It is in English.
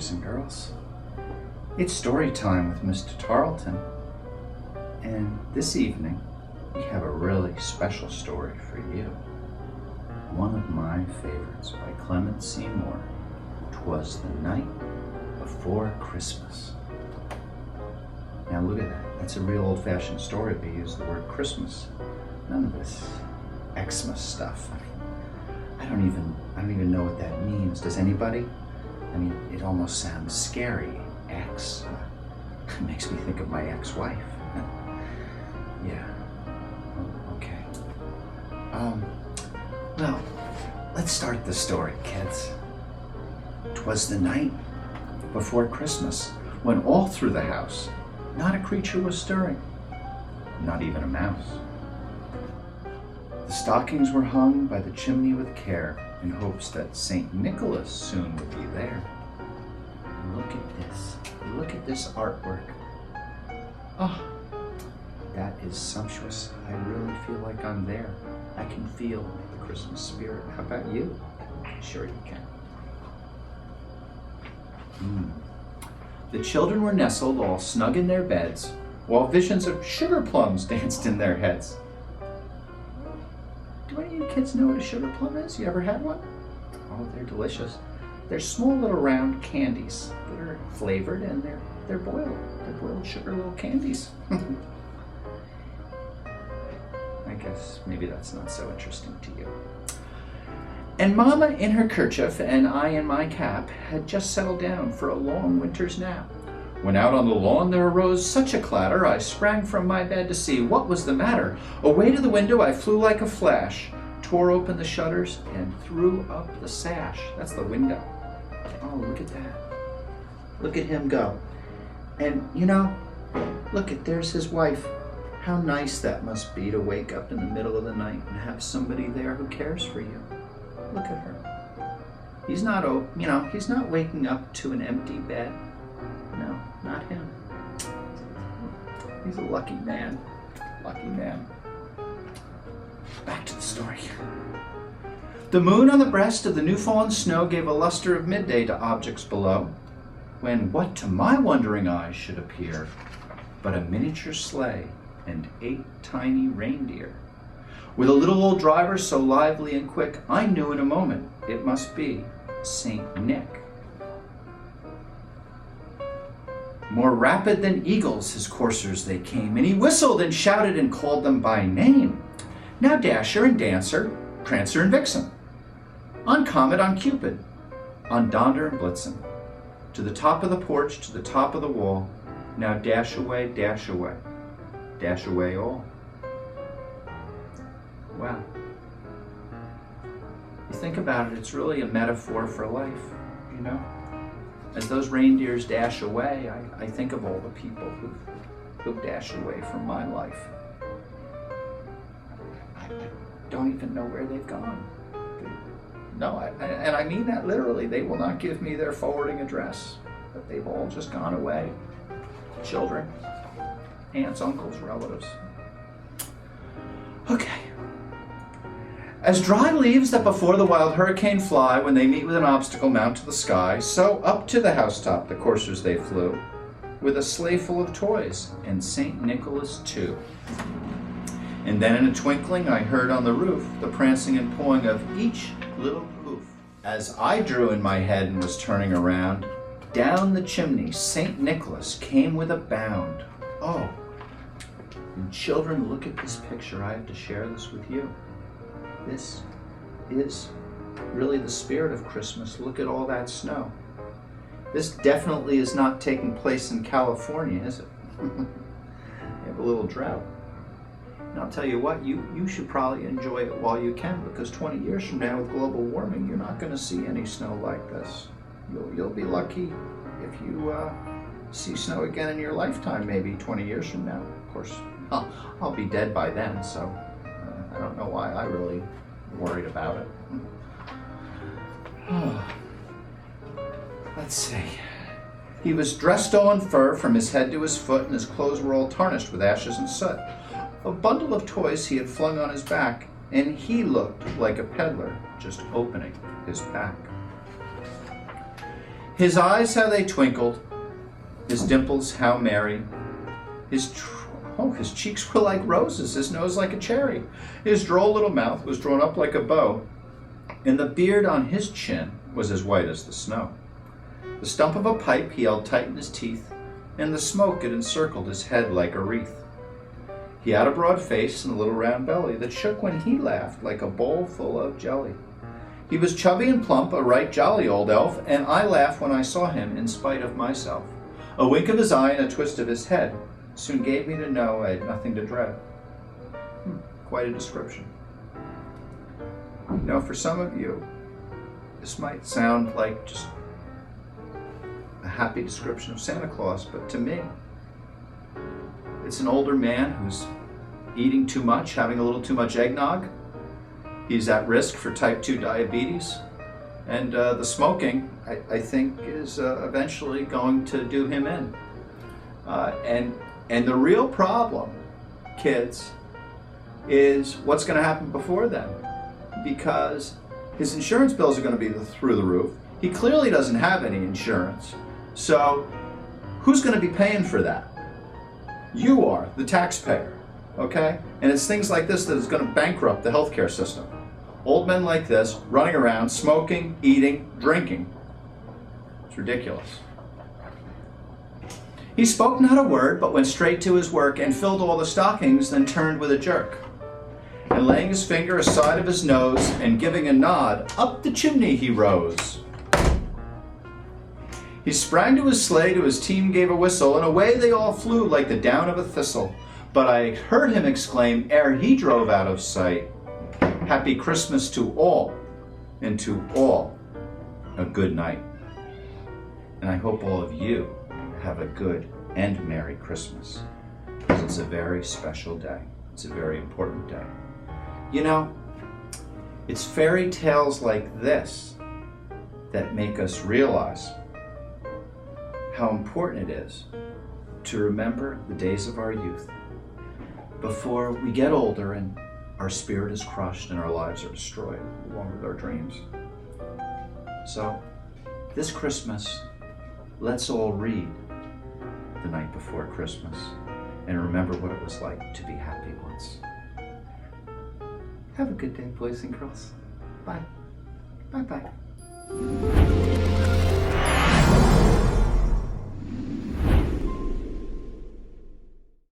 boys and girls. It's story time with Mr. Tarleton, and this evening we have a really special story for you. One of my favorites by Clement Seymour. 'Twas the night before Christmas. Now look at that. That's a real old-fashioned story. They use the word Christmas. None of this Xmas stuff. I don't even know what that means. Does anybody? I mean, it almost sounds scary. X. It makes me think of my ex-wife. Yeah. Oh, okay. Well, let's start the story, kids. 'Twas the night before Christmas, when all through the house, not a creature was stirring, not even a mouse. The stockings were hung by the chimney with care, in hopes that St. Nicholas soon would be there. Look at this artwork. Oh, that is sumptuous. I really feel like I'm there. I can feel the Christmas spirit. How about you? Sure you can. The children were nestled all snug in their beds, while visions of sugar plums danced in their heads. Do any of you kids know what a sugar plum is? You ever had one? Oh, they're delicious. They're small little round candies that are flavored, and they're boiled. They're boiled sugar little candies. I guess maybe that's not so interesting to you. And Mama in her kerchief and I in my cap had just settled down for a long winter's nap, when out on the lawn there arose such a clatter, I sprang from my bed to see what was the matter. Away to the window I flew like a flash, tore open the shutters and threw up the sash. That's the window. Oh, look at that. Look at him go. And look, there's his wife. How nice that must be to wake up in the middle of the night and have somebody there who cares for you. Look at her. He's not waking up to an empty bed. No, not him. He's a lucky man. Lucky man. Back to the story. The moon on the breast of the new fallen snow gave a luster of midday to objects below, when what to my wondering eyes should appear but a miniature sleigh and 8 tiny reindeer. With a little old driver so lively and quick, I knew in a moment it must be Saint Nick. More rapid than eagles his coursers they came, and he whistled and shouted and called them by name. Now Dasher and Dancer, Prancer and Vixen, on Comet, on Cupid, on Donder and Blitzen, to the top of the porch, to the top of the wall, now dash away, dash away, dash away all. Wow. You think about it, it's really a metaphor for life, As those reindeers dash away, I think of all the people who've dashed away from my life. I don't even know where they've gone. No, and I mean that literally. They will not give me their forwarding address, but they've all just gone away. Children, aunts, uncles, relatives. Okay. As dry leaves that before the wild hurricane fly when they meet with an obstacle mount to the sky, so up to the housetop the coursers they flew, with a sleigh full of toys, and St. Nicholas too. And then in a twinkling I heard on the roof the prancing and pawing of each little hoof. As I drew in my head and was turning around, down the chimney St. Nicholas came with a bound. Oh, and children, look at this picture. I have to share this with you. This is really the spirit of Christmas. Look at all that snow. This definitely is not taking place in California, is it? You have a little drought. And I'll tell you what, you should probably enjoy it while you can, because 20 years from now with global warming, you're not going to see any snow like this. You'll be lucky if you see snow again in your lifetime, maybe 20 years from now. Of course, I'll be dead by then, so I don't know why I really worried about it. Let's see. He was dressed all in fur from his head to his foot, and his clothes were all tarnished with ashes and soot. A bundle of toys he had flung on his back, and he looked like a peddler just opening his pack. His eyes, how they twinkled, his dimples, how merry. His cheeks were like roses, his nose like a cherry. His droll little mouth was drawn up like a bow, and the beard on his chin was as white as the snow. The stump of a pipe he held tight in his teeth, and the smoke it encircled his head like a wreath. He had a broad face and a little round belly that shook when he laughed like a bowl full of jelly. He was chubby and plump, a right jolly old elf, and I laughed when I saw him in spite of myself. A wink of his eye and a twist of his head soon gave me to know I had nothing to dread. Quite a description. You know, for some of you, this might sound like just a happy description of Santa Claus, but to me, it's an older man who's eating too much, having a little too much eggnog. He's at risk for type 2 diabetes. And the smoking, I think, is eventually going to do him in. And the real problem, kids, is what's going to happen before then. Because his insurance bills are going to be through the roof. He clearly doesn't have any insurance. So who's going to be paying for that? You are, the taxpayer, okay? And it's things like this that is going to bankrupt the healthcare system. Old men like this running around, smoking, eating, drinking. It's ridiculous. He spoke not a word, but went straight to his work and filled all the stockings, then turned with a jerk. And laying his finger aside of his nose and giving a nod, up the chimney he rose. He sprang to his sleigh, to his team gave a whistle, and away they all flew like the down of a thistle. But I heard him exclaim, ere he drove out of sight, Happy Christmas to all, and to all a good night. And I hope all of you have a good and Merry Christmas, because it's a very special day. It's a very important day. You know, it's fairy tales like this that make us realize how important it is to remember the days of our youth before we get older and our spirit is crushed and our lives are destroyed along with our dreams. So this Christmas, let's all read The Night Before Christmas and remember what it was like to be happy once. Have a good day, boys and girls. Bye. Bye-bye.